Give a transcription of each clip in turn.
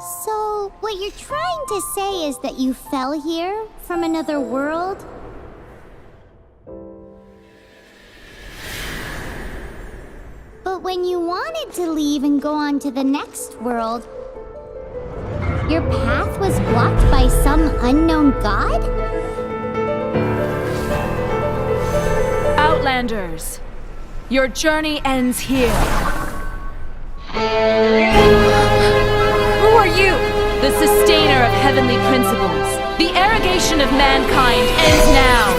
So, what you're trying to say is that you fell here from another world? But when you wanted to leave and go on to the next world, your path was blocked by some unknown god? Outlanders, your journey ends here. Who are you? The sustainer of heavenly principles. The arrogation of mankind ends now.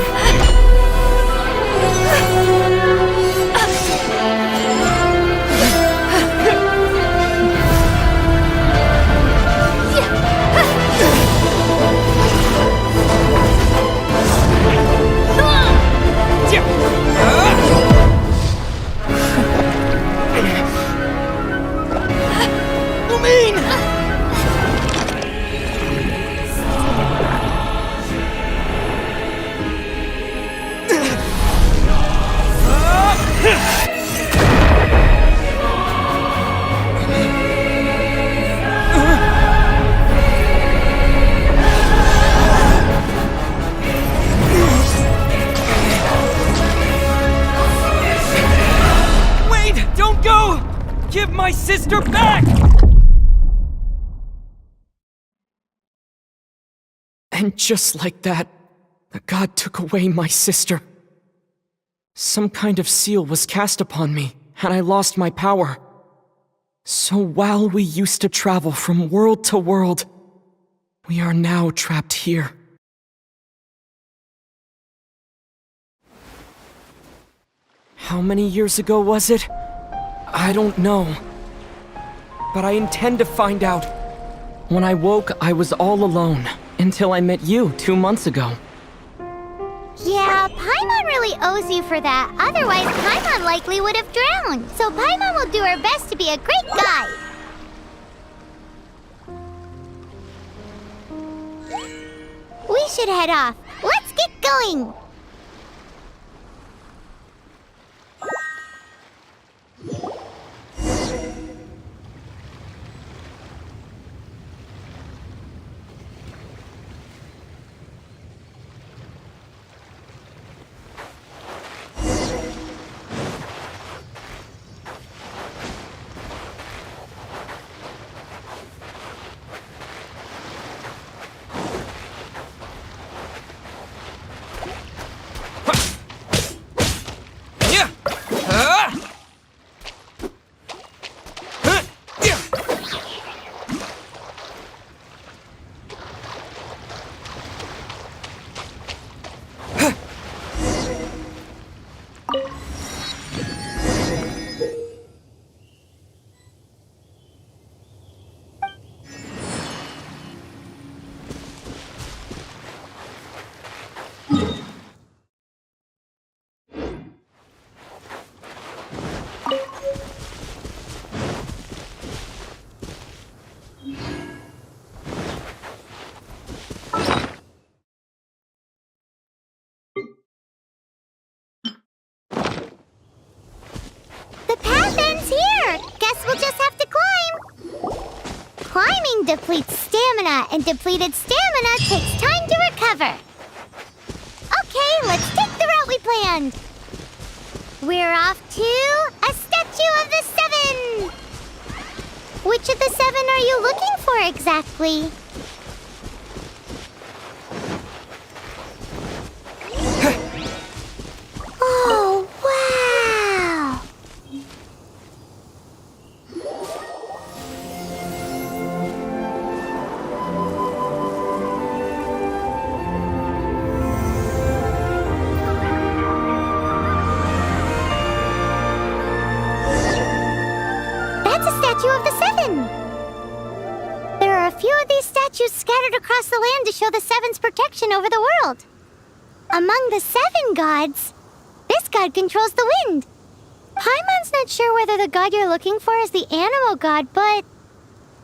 Give my sister back! And just like that, the god took away my sister. Some kind of seal was cast upon me, and I lost my power. So while we used to travel from world to world, we are now trapped here. How many years ago was it? I don't know. But I intend to find out. When I woke, I was all alone, until I met you 2 months ago. Yeah, Paimon really owes you for that. Otherwise, Paimon likely would have drowned. So Paimon will do her best to be a great guide. We should head off. Let's get going! Depletes stamina, and depleted stamina takes time to recover. Okay, let's take the route we planned. We're off to a Statue of the Seven. Which of the 7 are you looking for exactly? Oh, wow! Statue of the Seven! There are a few of these statues scattered across the land to show the Seven's protection over the world. Among the 7 gods, this god controls the wind. Paimon's not sure whether the god you're looking for is the animal god, but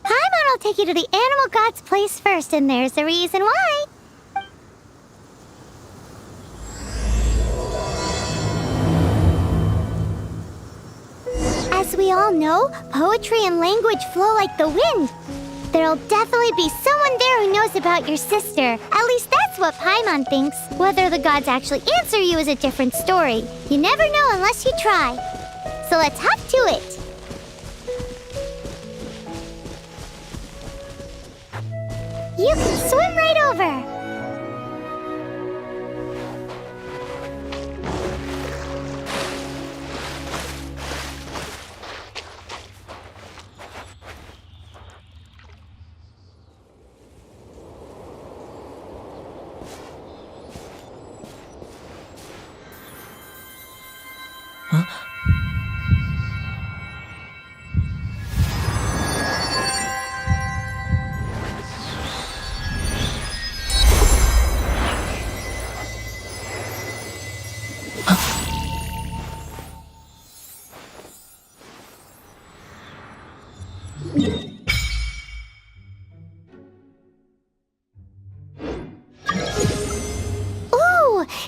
Paimon will take you to the animal god's place first, and there's a reason why. As we all know, poetry and language flow like the wind. There'll definitely be someone there who knows about your sister. At least that's what Paimon thinks. Whether the gods actually answer you is a different story. You never know unless you try. So let's hop to it. You can swim right over.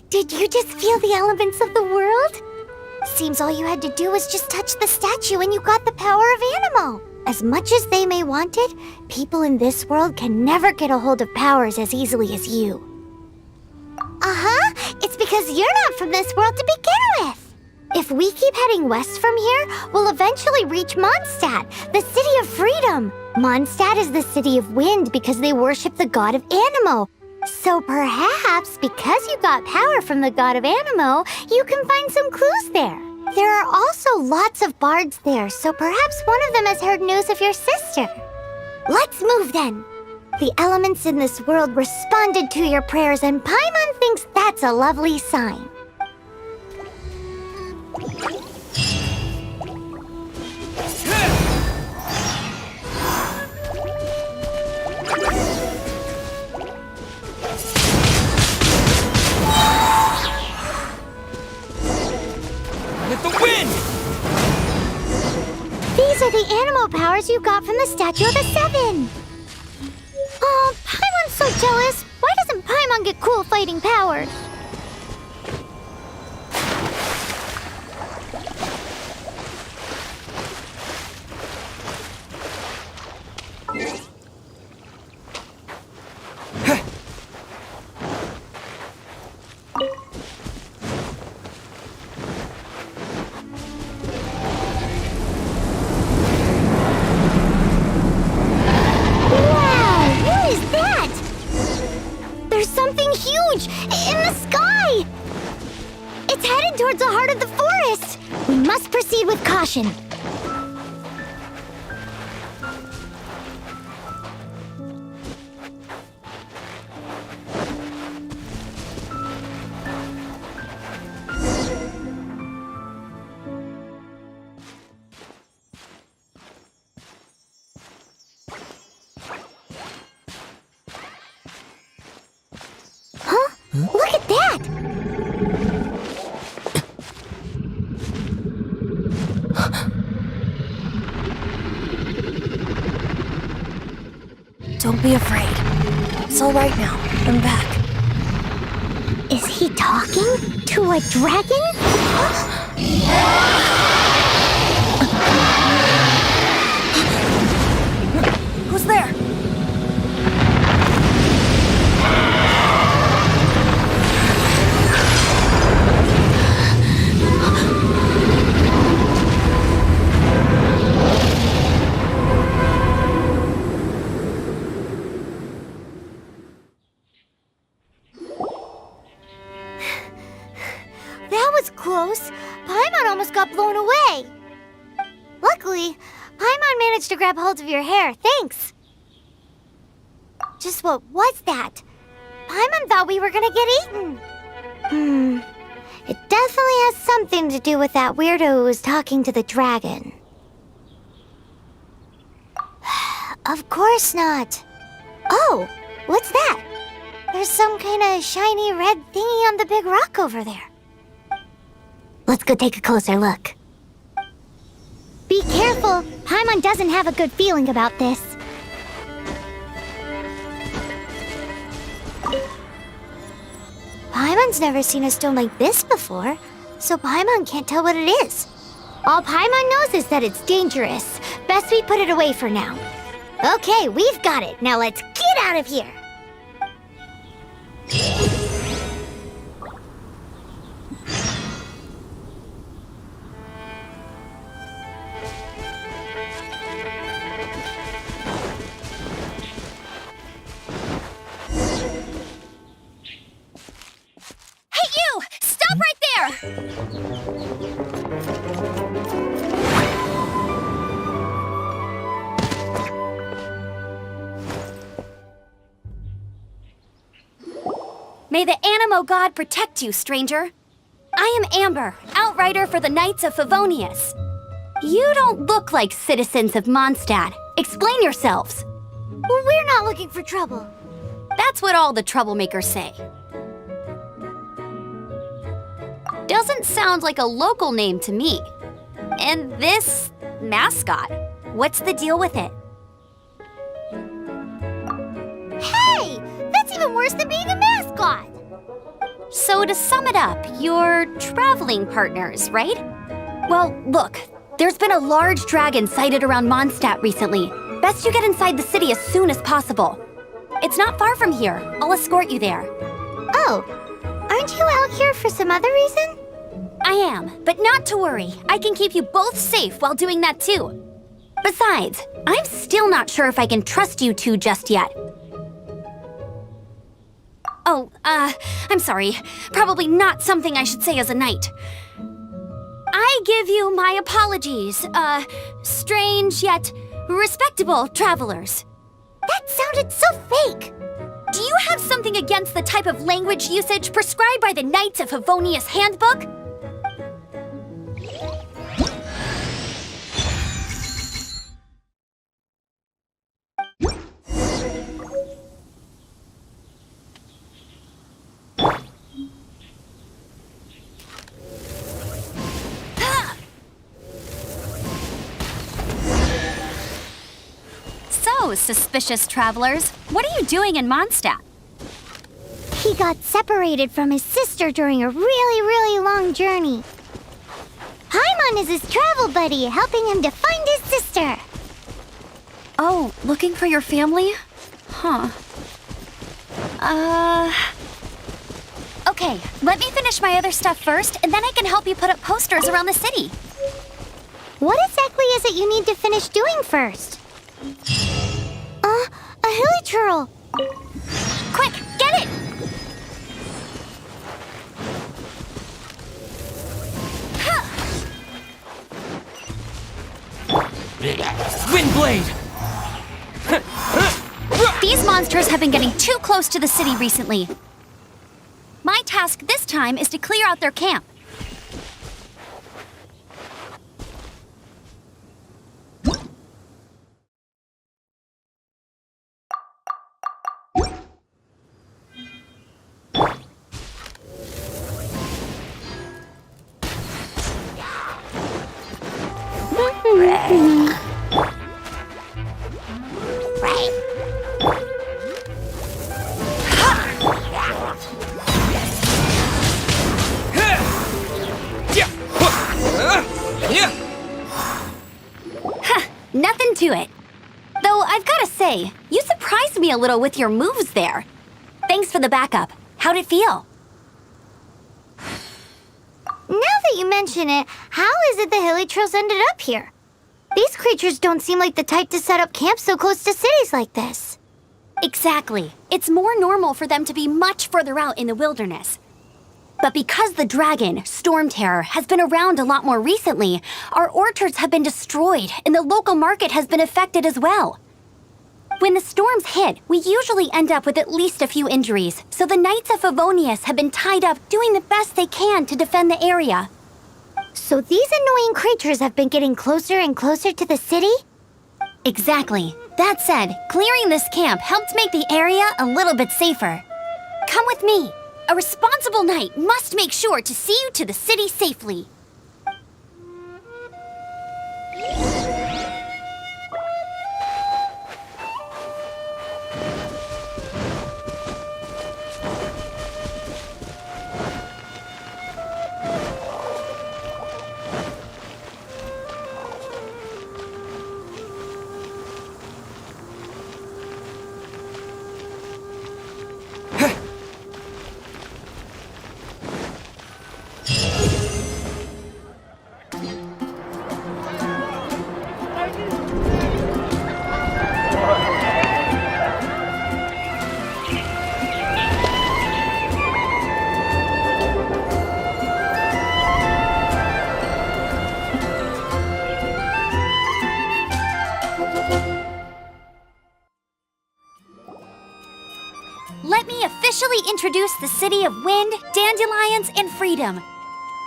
Did you just feel the elements of the world? Seems all you had to do was just touch the statue and you got the power of Animo. As much as they may want it, people in this world can never get a hold of powers as easily as you. Uh-huh, it's because you're not from this world to begin with. If we keep heading west from here, we'll eventually reach Mondstadt, the city of freedom. Mondstadt is the city of wind because they worship the god of Animo. So perhaps, because you got power from the god of Animo, you can find some clues there. There are also lots of bards there, so perhaps one of them has heard news of your sister. Let's move then. The elements in this world responded to your prayers, and Paimon thinks that's a lovely sign. These are the Animo powers you got from the Statue of the Seven. Oh, Paimon's so jealous. Why doesn't Paimon get cool fighting powers? Towards the heart of the forest! We must proceed with caution. Huh? Look at that! Don't be afraid. It's all right now. I'm back. Is he talking to a dragon? Who's there? Close. Paimon almost got blown away. Luckily, Paimon managed to grab hold of your hair. Thanks. Just what was that? Paimon thought we were gonna get eaten. It definitely has something to do with that weirdo who was talking to the dragon. Of course not. Oh, what's that? There's some kind of shiny red thingy on the big rock over there. Let's go take a closer look. Be careful! Paimon doesn't have a good feeling about this. Paimon's never seen a stone like this before, so Paimon can't tell what it is. All Paimon knows is that it's dangerous. Best we put it away for now. Okay, we've got it. Now let's get out of here. Hey, you! Stop right there! May the Animo God protect you, stranger. I am Amber, outrider for the Knights of Favonius. You don't look like citizens of Mondstadt. Explain yourselves. We're not looking for trouble. That's what all the troublemakers say. Doesn't sound like a local name to me. And this mascot, what's the deal with it? Hey! That's even worse than being a mascot! So to sum it up, you're traveling partners, right? Well, look, there's been a large dragon sighted around Mondstadt recently. Best you get inside the city as soon as possible. It's not far from here. I'll escort you there. Oh, aren't you out here for some other reason? I am, but not to worry. I can keep you both safe while doing that too. Besides, I'm still not sure if I can trust you two just yet. Oh, I'm sorry. Probably not something I should say as a knight. I give you my apologies, strange yet respectable travelers. That sounded so fake. Do you have something against the type of language usage prescribed by the Knights of Favonius Handbook? So, suspicious travelers, what are you doing in Mondstadt? He got separated from his sister during a really long journey. Paimon is his travel buddy, helping him to find his sister. Oh, looking for your family? Huh. Okay, let me finish my other stuff first, and then I can help you put up posters around the city. What exactly is it you need to finish doing first? A hilichurl. Quick, get it! Windblade! These monsters have been getting too close to the city recently. My task this time is to clear out their camp. Nothing to it. Though I've gotta say, you surprised me a little with your moves there. Thanks for the backup. How'd it feel? Now that you mention it, how is it the hilichurls ended up here? These creatures don't seem like the type to set up camp so close to cities like this. Exactly. It's more normal for them to be much further out in the wilderness. But because the dragon, Storm Terror, has been around a lot more recently, our orchards have been destroyed and the local market has been affected as well. When the storms hit, we usually end up with at least a few injuries, so the Knights of Favonius have been tied up doing the best they can to defend the area. So these annoying creatures have been getting closer and closer to the city? Exactly. That said, clearing this camp helped make the area a little bit safer. Come with me. A responsible knight must make sure to see you to the city safely. officially introduce the city of wind, dandelions, and freedom.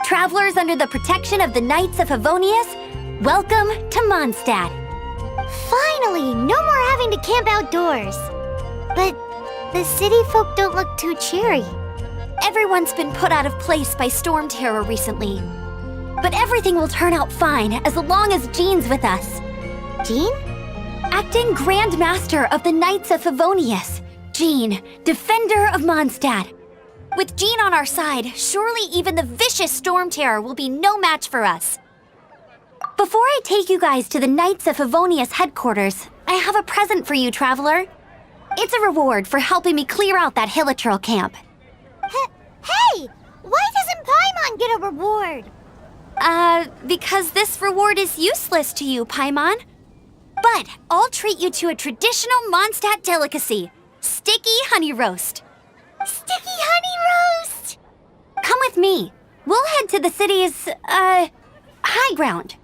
Travelers under the protection of the Knights of Favonius, welcome to Mondstadt. Finally, no more having to camp outdoors. But the city folk don't look too cheery. Everyone's been put out of place by storm terror recently. But everything will turn out fine as long as Jean's with us. Jean? Acting Grand Master of the Knights of Favonius, Jean, Defender of Mondstadt. With Jean on our side, surely even the vicious storm terror will be no match for us. Before I take you guys to the Knights of Favonius headquarters, I have a present for you, Traveler. It's a reward for helping me clear out that Hilichurl camp. Hey! Why doesn't Paimon get a reward? Because this reward is useless to you, Paimon. But I'll treat you to a traditional Mondstadt delicacy, sticky honey roast. Sticky honey roast! Come with me. We'll head to the city's, high ground.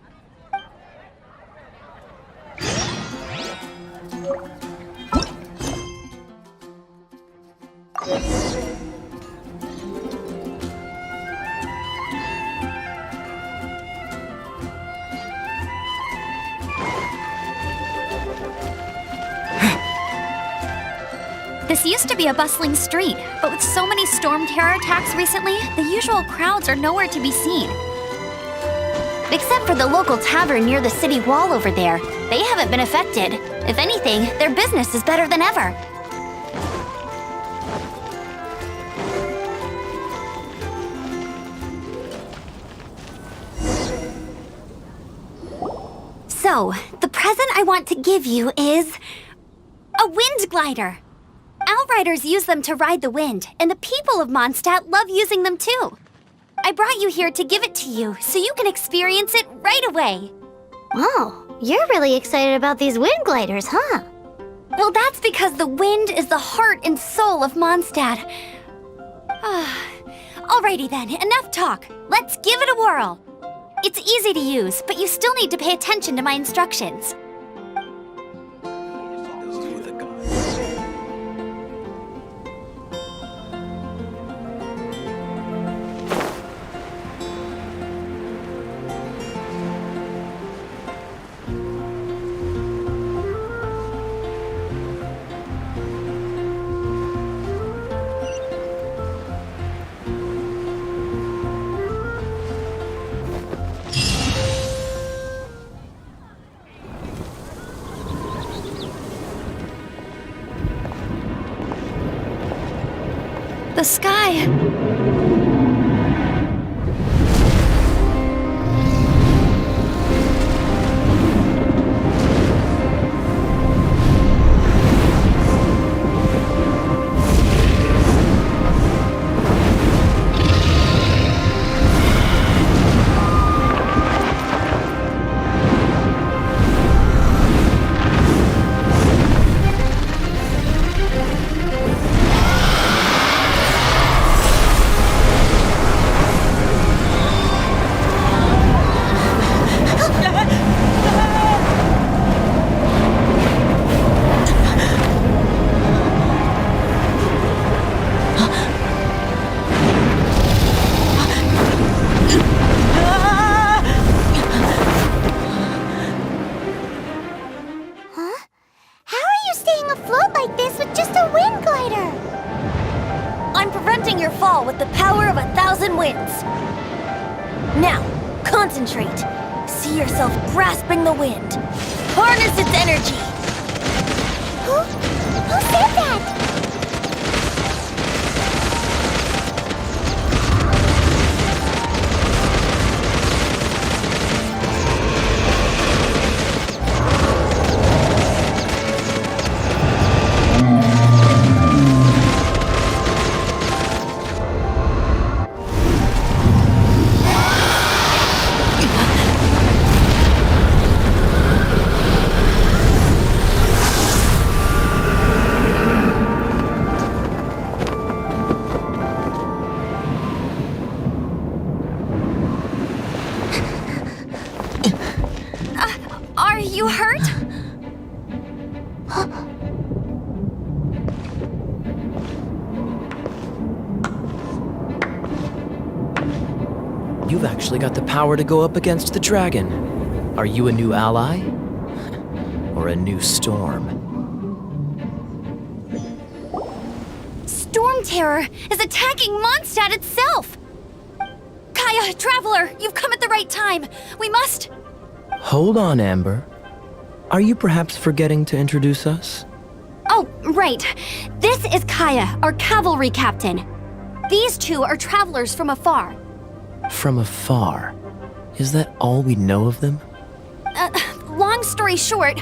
This used to be a bustling street, but with so many storm terror attacks recently, the usual crowds are nowhere to be seen. Except for the local tavern near the city wall over there. They haven't been affected. If anything, their business is better than ever. So, the present I want to give you is a wind glider. Outriders use them to ride the wind, and the people of Mondstadt love using them too. I brought you here to give it to you, so you can experience it right away. Oh, you're really excited about these wind gliders, huh? Well, that's because the wind is the heart and soul of Mondstadt. Alrighty then, enough talk. Let's give it a whirl. It's easy to use, but you still need to pay attention to my instructions. The sky. With the power of 1,000 winds. Now, concentrate. See yourself grasping the wind. Harness its energy. Who said that? you've actually got the power to go up against the dragon. Are you a new ally? Or a new storm? Storm Terror is attacking Mondstadt itself! Kaya, Traveler, you've come at the right time. We must... Hold on, Amber. Are you perhaps forgetting to introduce us? Oh, right. This is Kaya, our cavalry captain. These two are travelers from afar. From afar? Is that all we know of them? Long story short...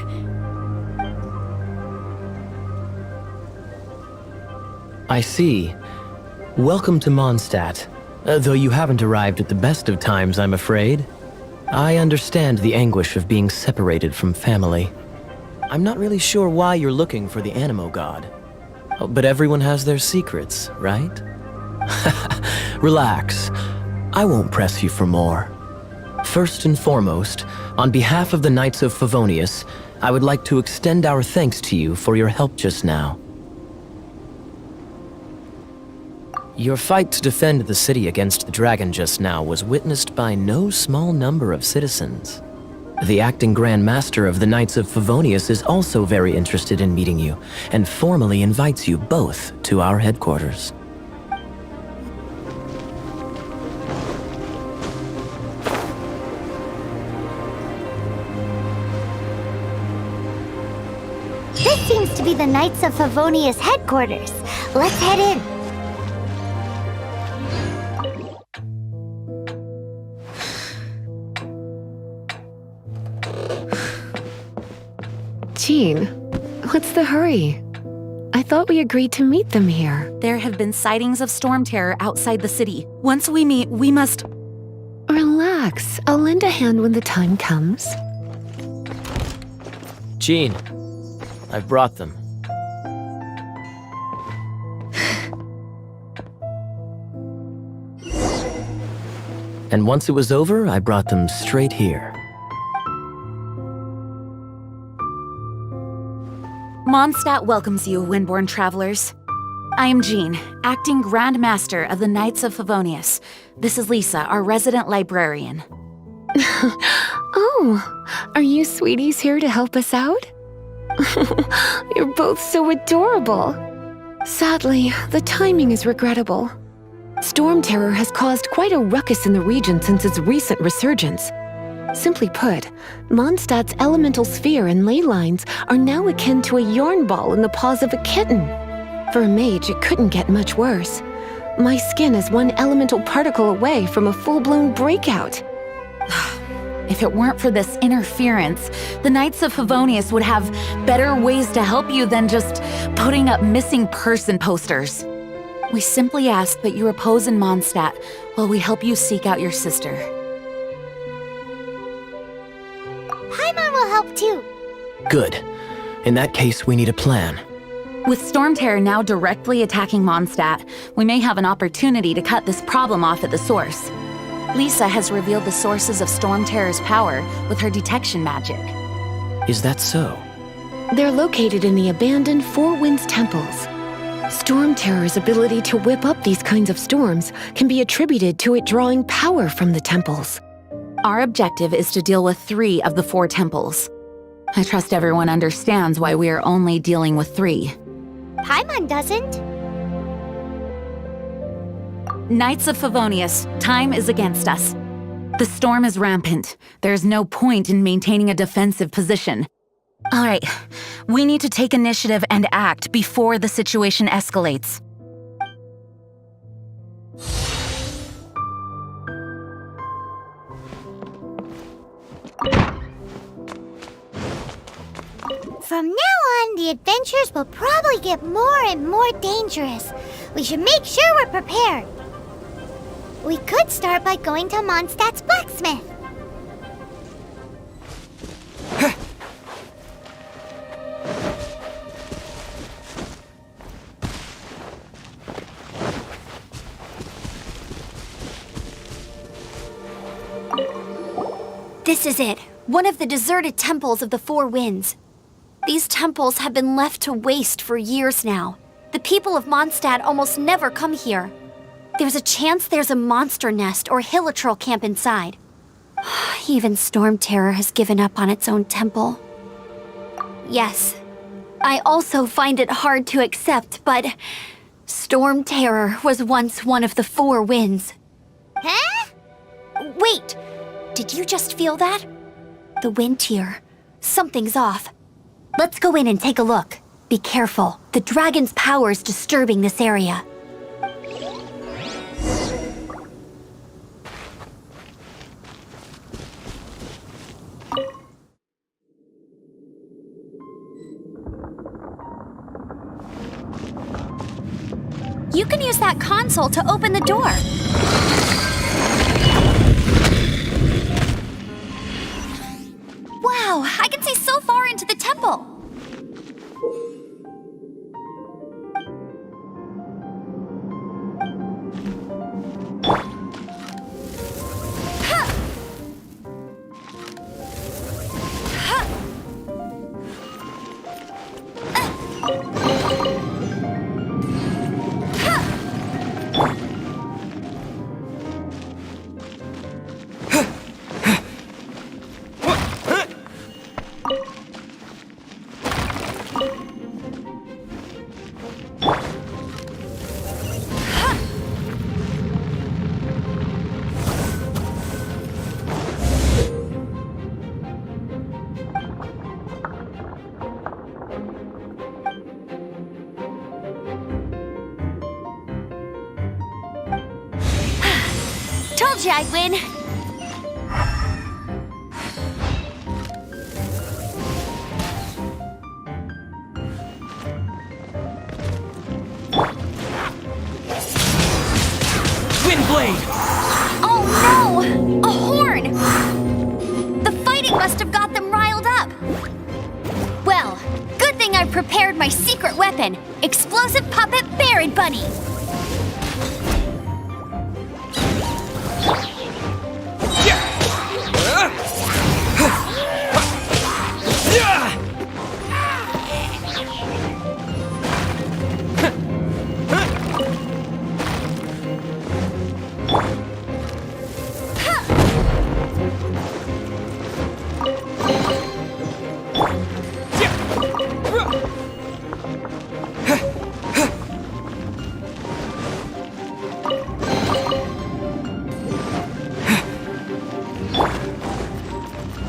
I see. Welcome to Mondstadt. Though you haven't arrived at the best of times, I'm afraid. I understand the anguish of being separated from family. I'm not really sure why you're looking for the Animo God. But everyone has their secrets, right? Relax. I won't press you for more. First and foremost, on behalf of the Knights of Favonius, I would like to extend our thanks to you for your help just now. Your fight to defend the city against the dragon just now was witnessed by no small number of citizens. The acting Grand Master of the Knights of Favonius is also very interested in meeting you, and formally invites you both to our headquarters. This seems to be the Knights of Favonius headquarters. Let's head in. Jean, what's the hurry? I thought we agreed to meet them here. There have been sightings of storm terror outside the city. Once we meet, we must... Relax. I'll lend a hand when the time comes. Jean, I've brought them. And once it was over, I brought them straight here. Mondstadt welcomes you, Windborn travelers. I am Jean, acting Grand Master of the Knights of Favonius. This is Lisa, our resident librarian. Oh, are you sweeties here to help us out? You're both so adorable. Sadly, the timing is regrettable. Storm terror has caused quite a ruckus in the region since its recent resurgence. Simply put, Mondstadt's elemental sphere and ley lines are now akin to a yarn ball in the paws of a kitten. For a mage, it couldn't get much worse. My skin is one elemental particle away from a full-blown breakout. If it weren't for this interference, the Knights of Favonius would have better ways to help you than just putting up missing person posters. We simply ask that you repose in Mondstadt while we help you seek out your sister. Paimon will help too. Good. In that case, we need a plan. With Storm Terror now directly attacking Mondstadt, we may have an opportunity to cut this problem off at the source. Lisa has revealed the sources of Storm Terror's power with her detection magic. Is that so? They're located in the abandoned Four Winds temples. Storm Terror's ability to whip up these kinds of storms can be attributed to it drawing power from the temples. Our objective is to deal with 3 of the 4 temples. I trust everyone understands why we are only dealing with 3. Paimon doesn't. Knights of Favonius, time is against us. The storm is rampant. There's no point in maintaining a defensive position. All right, we need to take initiative and act before the situation escalates. From now on, the adventures will probably get more and more dangerous. We should make sure we're prepared. We could start by going to Mondstadt's blacksmith. This is it. One of the deserted temples of the Four Winds. These temples have been left to waste for years now. The people of Mondstadt almost never come here. There's a chance there's a monster nest or hilitrol camp inside. Even Storm Terror has given up on its own temple. Yes, I also find it hard to accept, but Storm Terror was once one of the 4 winds. Huh? Wait, did you just feel that? The wind here. Something's off. Let's go in and take a look. Be careful, the dragon's power is disturbing this area. You can use that console to open the door. Wow, I can see so far into the temple. Told you I'd win. Windblade! Oh no! A horn! The fighting must have got them riled up. Well, good thing I prepared my secret weapon, explosive puppet Baron Bunny.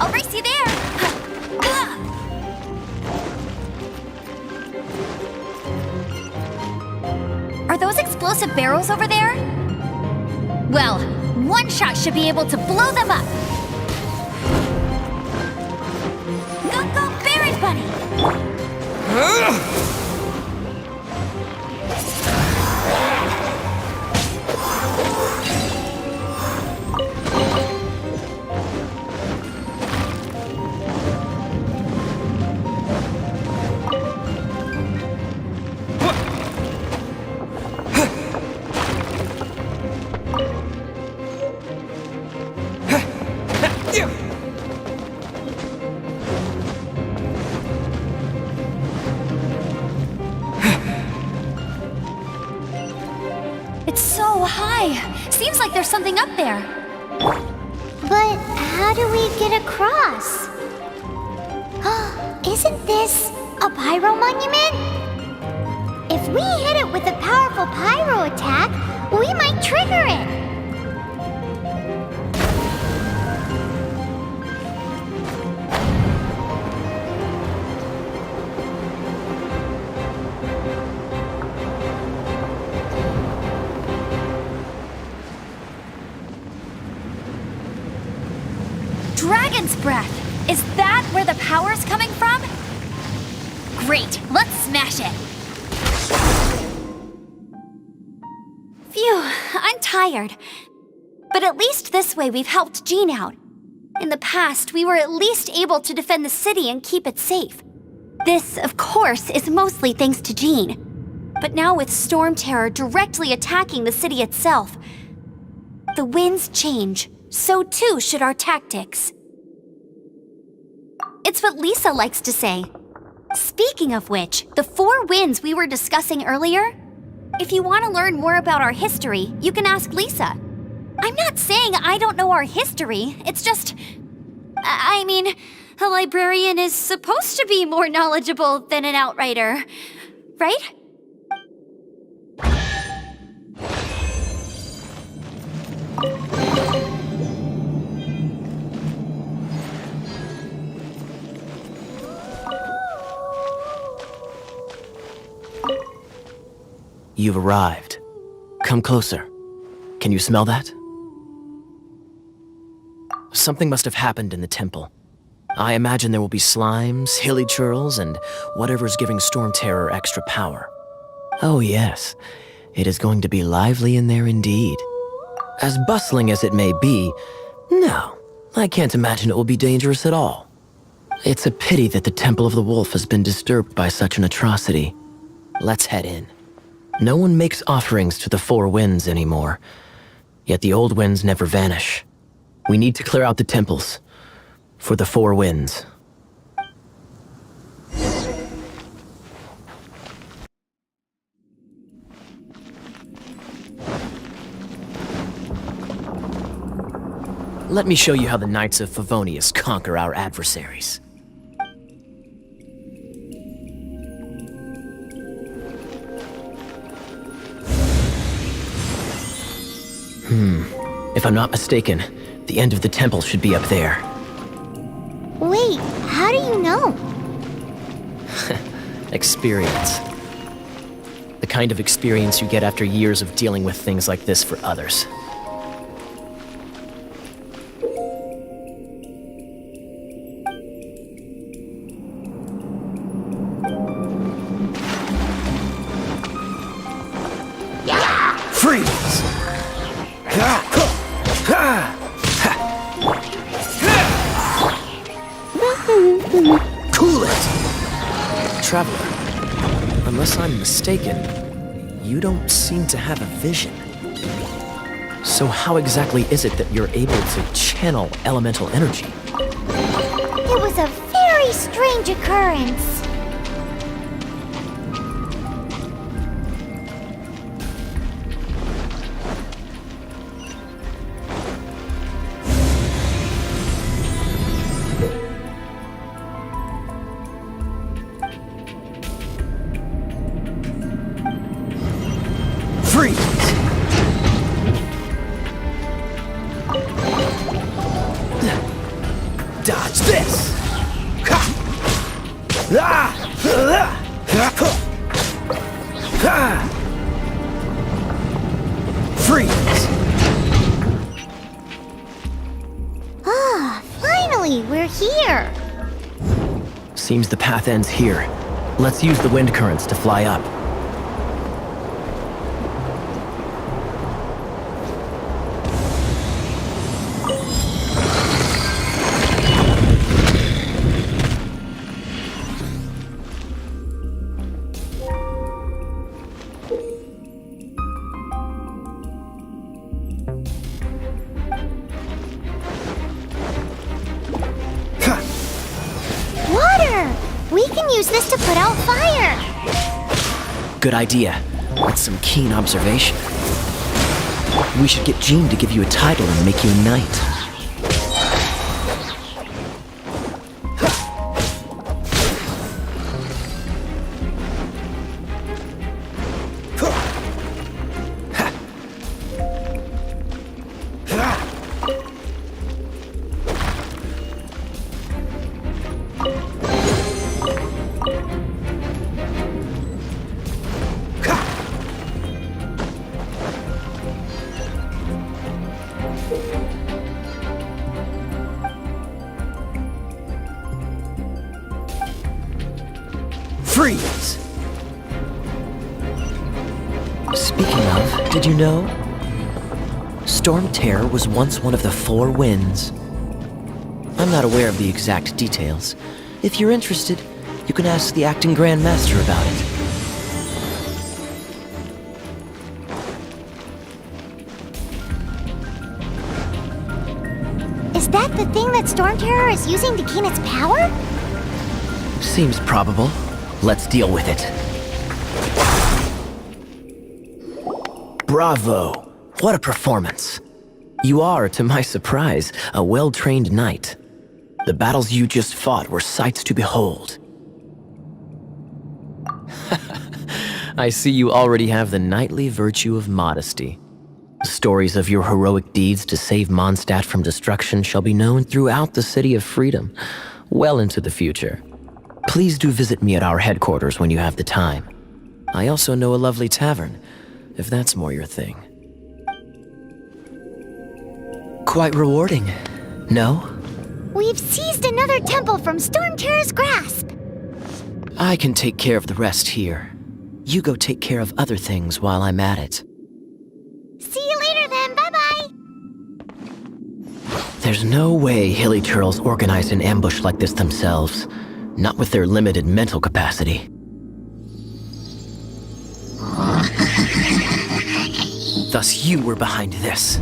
I'll race you there! Are those explosive barrels over there? Well, one shot should be able to blow them up! Go, go, Baron Bunny! It's so high. Seems like there's something up there. But how do we get across? Isn't this a pyro monument? If we hit it with a powerful pyro attack, we might trigger it. Dragon's breath! Is that where the power's coming from? Great, let's smash it! Phew, I'm tired. But at least this way we've helped Jean out. In the past, we were at least able to defend the city and keep it safe. This, of course, is mostly thanks to Jean. But now with Storm Terror directly attacking the city itself, the winds change. So too should our tactics. It's what Lisa likes to say. Speaking of which, the 4 winds we were discussing earlier, If you want to learn more about our history, you can ask Lisa. I'm not saying I don't know our history, it's just... I mean, a librarian is supposed to be more knowledgeable than an outrider, right? You've arrived. Come closer. Can you smell that? Something must have happened in the temple. I imagine there will be slimes, hilly churls, and whatever's giving Storm Terror extra power. Oh yes, it is going to be lively in there indeed. As bustling as it may be, no, I can't imagine it will be dangerous at all. It's a pity that the Temple of the Wolf has been disturbed by such an atrocity. Let's head in. No one makes offerings to the Four Winds anymore, yet the old winds never vanish. We need to clear out the temples for the Four Winds. Let me show you how the Knights of Favonius conquer our adversaries. If I'm not mistaken, the end of the temple should be up there. Wait, how do you know? Experience. The kind of experience you get after years of dealing with things like this for others. Freeze! Cool it! Traveler, unless I'm mistaken, you don't seem to have a vision. So how exactly is it that you're able to channel elemental energy? It was a very strange occurrence. Dodge this! Freeze! Ah, finally, we're here. Seems the path ends here. Let's use the wind currents to fly up. We can use this to put out fire! Good idea. That's some keen observation. We should get Jean to give you a title and make you a knight. Freeze! Speaking of, did you know? Storm Terror was once one of the Four Winds. I'm not aware of the exact details. If you're interested, you can ask the acting Grand Master about it. Is that the thing that Storm Terror is using to gain its power? Seems probable. Let's deal with it. Bravo! What a performance! You are, to my surprise, a well-trained knight. The battles you just fought were sights to behold. I see you already have the knightly virtue of modesty. Stories of your heroic deeds to save Mondstadt from destruction shall be known throughout the City of Freedom, well into the future. Please do visit me at our headquarters when you have the time. I also know a lovely tavern, if that's more your thing. Quite rewarding, no? We've seized another temple from Storm Terror's grasp. I can take care of the rest here. You go take care of other things while I'm at it. See you later then, bye-bye. There's no way Hilly Turtles organized an ambush like this themselves, not with their limited mental capacity. Thus you were behind this.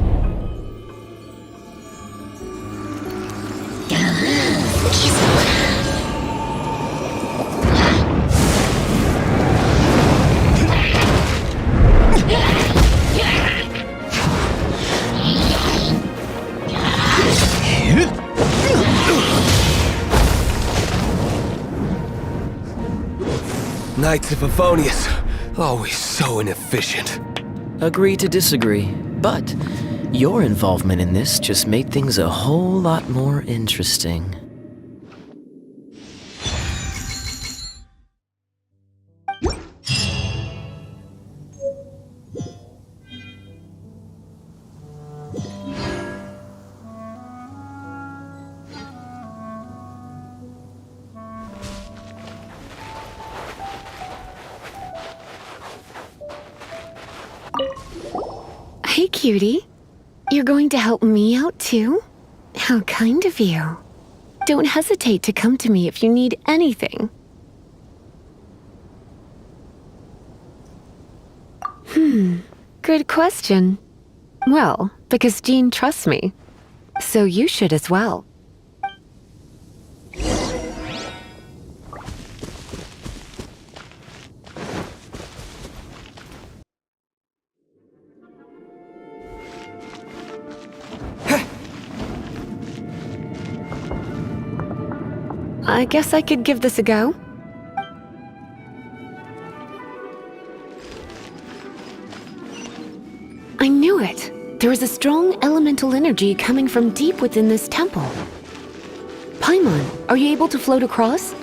Knights of Favonius, always so inefficient. Agree to disagree, but your involvement in this just made things a whole lot more interesting. Hey, cutie. You're going to help me out, too? How kind of you. Don't hesitate to come to me if you need anything. Good question. Well, because Jean trusts me. So you should as well. I guess I could give this a go. I knew it. There is a strong elemental energy coming from deep within this temple. Paimon, are you able to float across?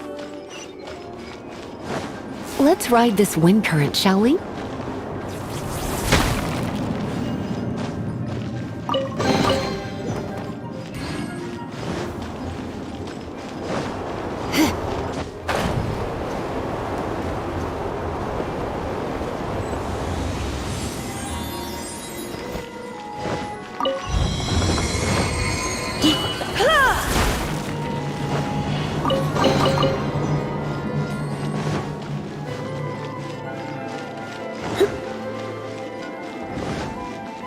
Let's ride this wind current, shall we?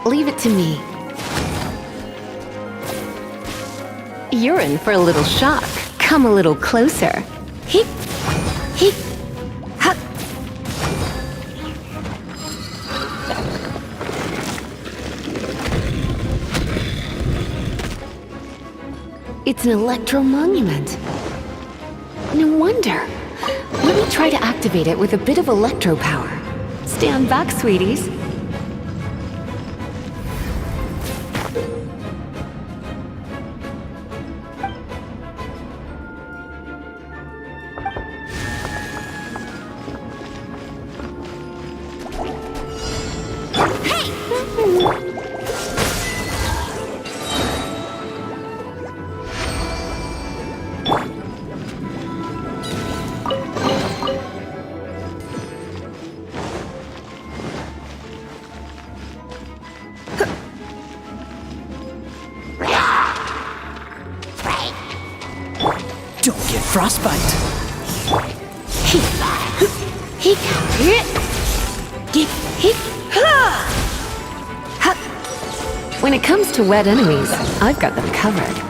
Leave it to me. You're in for a little shock. Come a little closer. Heep, heep, ha. It's an electro monument. No wonder. Let me try to activate it with a bit of electro power. Stand back, sweeties. Don't get frostbite. When it comes to wet enemies, I've got them covered.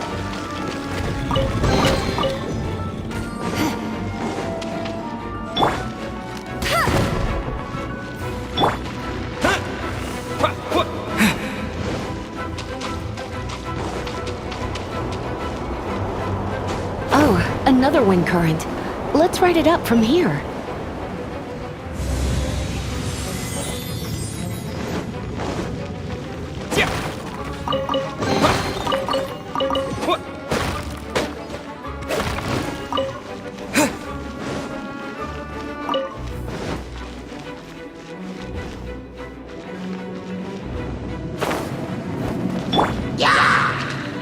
another wind current. Let's ride it up from here.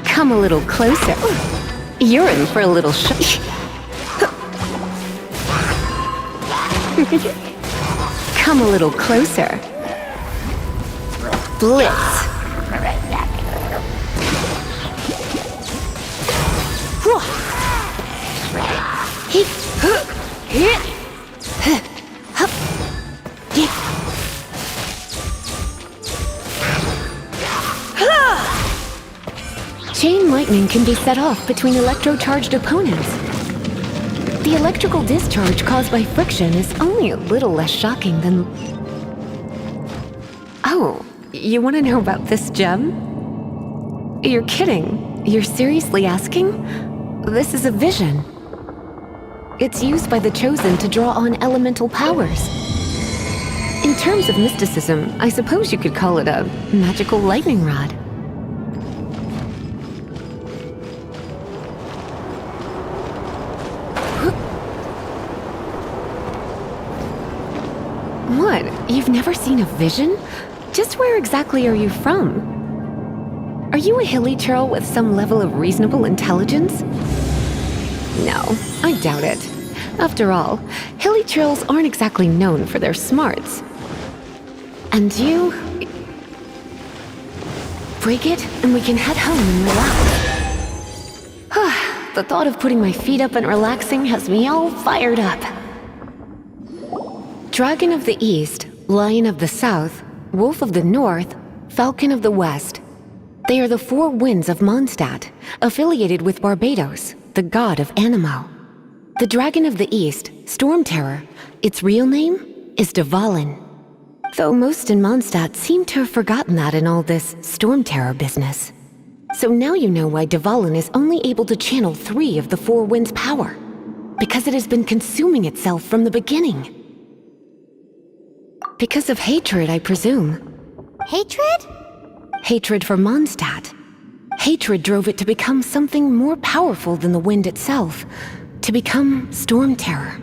Come a little closer. You're in for a little Come a little closer. Blitz. Chain lightning can be set off between electro-charged opponents. The electrical discharge caused by friction is only a little less shocking than... Oh, you want to know about this gem? You're kidding. You're seriously asking? This is a vision. It's used by the Chosen to draw on elemental powers. In terms of mysticism, I suppose you could call it a magical lightning rod. What? You've never seen a vision? Just where exactly are you from? Are you a hilly churl with some level of reasonable intelligence? No, I doubt it. After all, hilly churls aren't exactly known for their smarts. And you... break it, and we can head home and relax. The thought of putting my feet up and relaxing has me all fired up. Dragon of the East, Lion of the South, Wolf of the North, Falcon of the West. They are the four winds of Mondstadt, affiliated with Barbados, the god of Anemo. The Dragon of the East, Storm Terror, its real name is Dvalin. Though most in Mondstadt seem to have forgotten that in all this Storm Terror business. So now you know why Dvalin is only able to channel 3 of the four winds' power. Because it has been consuming itself from the beginning. Because of hatred, I presume. Hatred? Hatred for Mondstadt. Hatred drove it to become something more powerful than the wind itself. To become Storm Terror.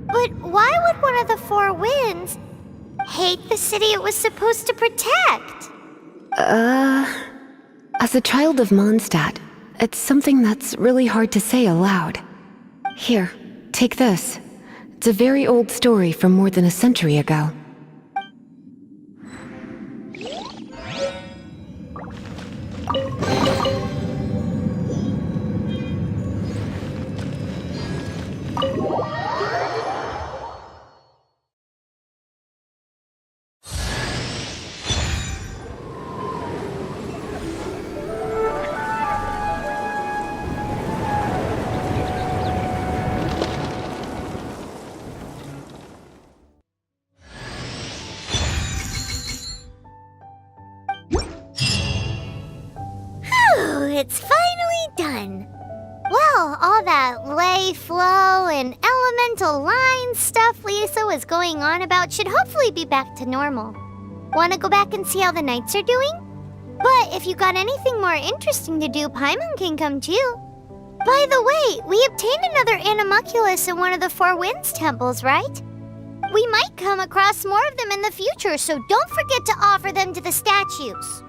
But why would one of the four winds hate the city it was supposed to protect? As a child of Mondstadt, it's something that's really hard to say aloud. Here, take this. It's a very old story from more than a century ago. It's finally done. Well, all that lay, flow, and elemental line stuff Lisa was going on about should hopefully be back to normal. Want to go back and see how the knights are doing? But if you got anything more interesting to do, Paimon can come too. By the way, we obtained another animalculus in one of the Four Winds temples, right? We might come across more of them in the future, so don't forget to offer them to the statues.